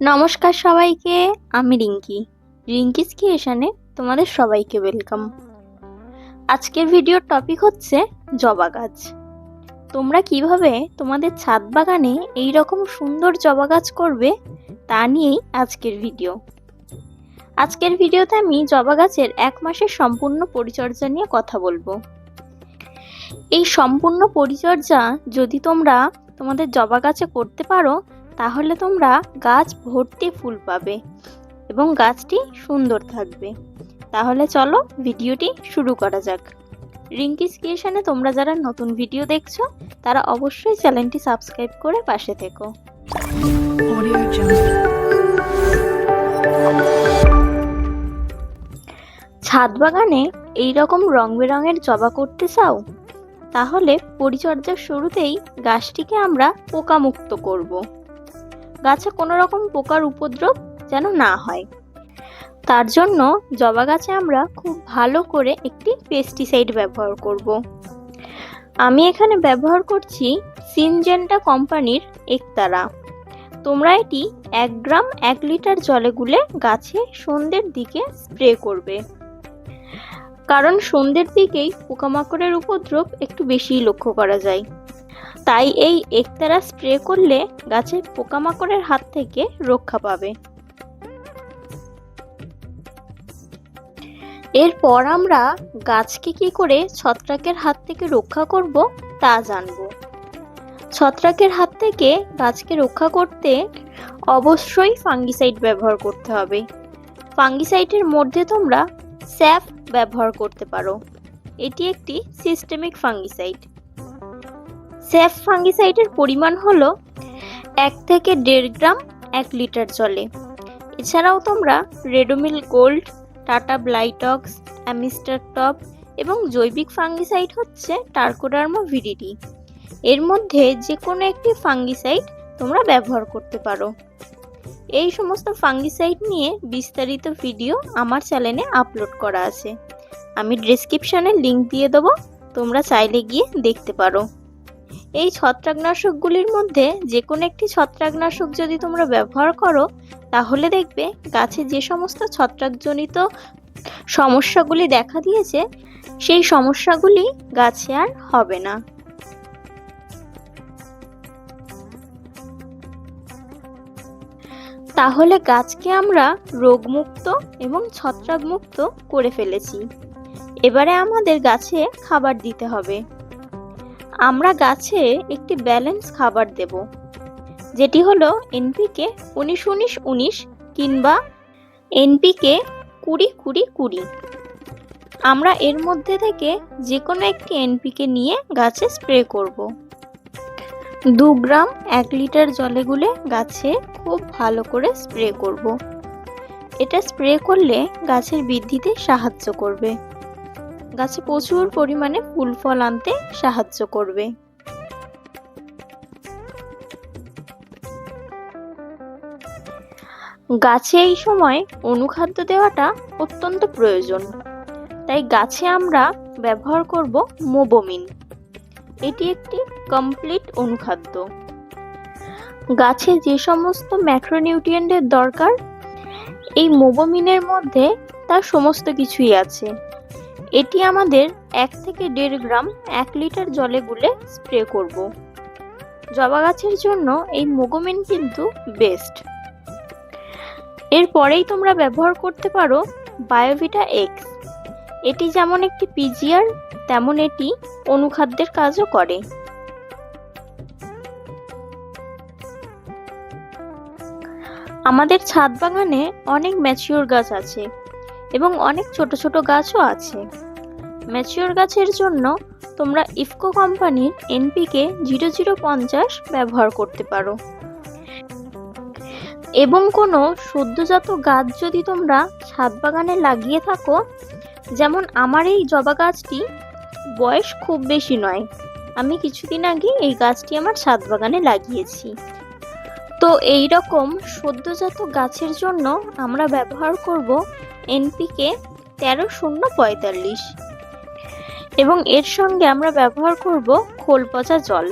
নমস্কার সবাইকে। আমি রিঙ্কিস ক্রিয়েশনে তোমাদের সবাইকে ওয়েলকাম। আজকের ভিডিওর টপিক হচ্ছে জবা গাছ। তোমরা কিভাবে তোমাদের ছাদ বাগানে এই রকম সুন্দর জবা গাছ করবে তা নিয়েই আজকের ভিডিওতে আমি জবা গাছের 1 মাসের সম্পূর্ণ পরিচর্যা নিয়ে কথা বলবো। এই সম্পূর্ণ পরিচর্যা যদি তোমরা তোমাদের জবা গাছে করতে পারো তাহলে তোমরা গাছ ভর্তি ফুল পাবে এবং গাছটি সুন্দর থাকবে। তাহলে চলো ভিডিওটি শুরু করা যাক। রিঙ্কিস ক্রিয়েশনে তোমরা যারা নতুন ভিডিও দেখছো তারা অবশ্যই চ্যানেলটি সাবস্ক্রাইব করে পাশে থেকো। ছাদ বাগানে এইরকম রং বেরঙের জবা করতে চাও? তাহলে পরিচর্যার শুরুতেই গাছটিকে আমরা পোকামুক্ত করব। গাছে কোনো রকম পোকার উপদ্রব যেন না হয়, তার জন্য জবা গাছে আমরা খুব ভালো করে একটি পেস্টিসাইড ব্যবহার করব। আমি এখানে ব্যবহার করছি সিনজেন্টা কোম্পানির একতারা। তোমরা এটি 1 গ্রাম 1 লিটার জলে গুলে গাছে সন্ধ্যের দিকে স্প্রে করবে, কারণ সন্ধ্যের দিকেই পোকামাকড়ের উপদ্রব একটু বেশি লক্ষ্য করা যায়। তাই এই একতারা স্প্রে করলে গাছের পোকামাকড়ের হাত থেকে রক্ষা পাবে। এরপর আমরা গাছকে কি করে ছত্রাকের হাত থেকে রক্ষা করব তা জানব। ছত্রাকের হাত থেকে গাছকে রক্ষা করতে অবশ্যই ফাঙ্গিসাইড ব্যবহার করতে হবে। ফাঙ্গিসাইডের মধ্যে তোমরা স্যাফ ব্যবহার করতে পারো। এটি একটি সিস্টেমিক ফাঙ্গিসাইড। স্যাফ ফাঙ্গিসাইডের পরিমাণ হলো 1 থেকে 1.5 গ্রাম 1 লিটার জলে। এছাড়াও তোমরা Ridomil gold, tata Blitox, Amistar top এবং জৈবিক ফাঙ্গিসাইড হচ্ছে টার্কোডার্মা ভিরিডি। এর মধ্যে যে কোনো একটি ফাঙ্গিসাইড তোমরা ব্যবহার করতে পারো। এই সমস্ত ফাঙ্গিসাইড নিয়ে বিস্তারিত ভিডিও আমার চ্যানেলে আপলোড করা আছে। আমি ডেসক্রিপশনে লিংক দিয়ে দেবো, তোমরা চাইলে গিয়ে দেখতে পারো। এই ছত্রাকনাশকগুলির মধ্যে যে কোনো একটি ছত্রাকনাশক যদি তোমরা ব্যবহার করো তাহলে দেখবে গাছে যে সমস্ত ছত্রাকজনিত সমস্যাগুলি দেখা দিয়েছে সেই সমস্যাগুলি গাছে আর হবে না। তাহলে গাছকে আমরা রোগমুক্ত এবং ছত্রাকমুক্ত করে ফেলেছি। এবারে আমাদের গাছে খাবার দিতে হবে। আমরা গাছে একটি ব্যালেন্স খাবার দেব, যেটি হলো এনপিকে 19-19-19 কিংবা এনপিকে 20-20-20। আমরা এর মধ্যে থেকে যে কোনো একটি এনপিকে নিয়ে গাছে স্প্রে করব। 2 গ্রাম 1 লিটার জলে গুলে গাছে খুব ভালো করে স্প্রে করব। এটা স্প্রে করলে গাছের বৃদ্ধিতে সাহায্য করবে, গাছে প্রচুর পরিমাণে ফুল ফল আনতে সাহায্য করবে। গাছে এই সময় অনুখাদ্য দেওয়াটা অত্যন্ত প্রয়োজন। তাই গাছে আমরা ব্যবহার করব মোবোমিন। এটি একটি কমপ্লিট অনুখাদ্য। গাছে যে সমস্ত ম্যাক্রোনিউট্রিয়েন্টের দরকার এই মোবোমিনের মধ্যে তার সমস্ত কিছুই আছে। এটি আমাদের 1 থেকে 1.5 গ্রাম 1 লিটার জলে গুলে স্প্রে করব। জবা গাছের জন্য এই মোবোমিন কিন্তু বেস্ট। এরপরেই তোমরা ব্যবহার করতে পারো বায়োভিটা এক্স। এটি যেমন একটি পিজিআর তেমন এটি অনুখাদ্যের কাজও করে। আমাদের ছাদ বাগানে অনেক ম্যাচিওর গাছ আছে এবং অনেক ছোট ছোট গাছও আছে। ম্যাচিওর গাছের জন্য তোমরা ইফকো কোম্পানির এনপিকে 0050 ব্যবহার করতে পারো। এবং কোনো সদ্যজাত গাছ যদি তোমরা ছাদ বাগানে লাগিয়ে থাকো, যেমন আমার এই জবা গাছটি বয়স খুব বেশি নয়, আমি কিছুদিন আগে এই গাছটি আমার ছাদ বাগানে লাগিয়েছি। তো এই রকম সদ্যজাত গাছের জন্য আমরা ব্যবহার করব এনপিকে 13-0-45 এবং এর সঙ্গে আমরা ব্যবহার করব খোল পচা জল।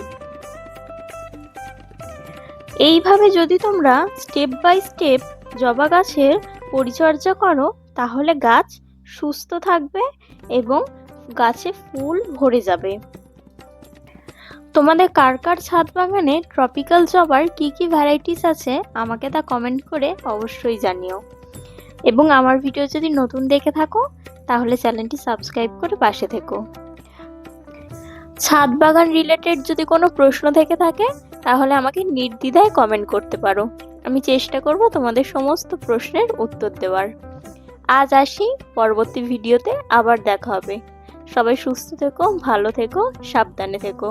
এইভাবে যদি তোমরা স্টেপ বাই স্টেপ জবা গাছের পরিচর্যা করো তাহলে গাছ সুস্থ থাকবে এবং গাছে ফুল ভরে যাবে। তোমাদের কার কার ছাদ বাগানে ট্রপিক্যাল জবার কি কি ভ্যারাইটিস আছে আমাকে তা কমেন্ট করে অবশ্যই জানিও। এবং আমার ভিডিও যদি নতুন দেখে থাকো তাহলে চ্যানেলটি সাবস্ক্রাইব করে পাশে থেকো। ছাদ বাগান রিলেটেড যদি কোনো প্রশ্ন থেকে থাকে তাহলে আমাকে নির্দ্বিধায় কমেন্ট করতে পারো। আমি চেষ্টা করব তোমাদের সমস্ত প্রশ্নের উত্তর দেওয়ার। আজ আসি, পরবর্তী ভিডিওতে আবার দেখা হবে। সবাই সুস্থ থেকো, ভালো থেকো, সাবধানে থেকো।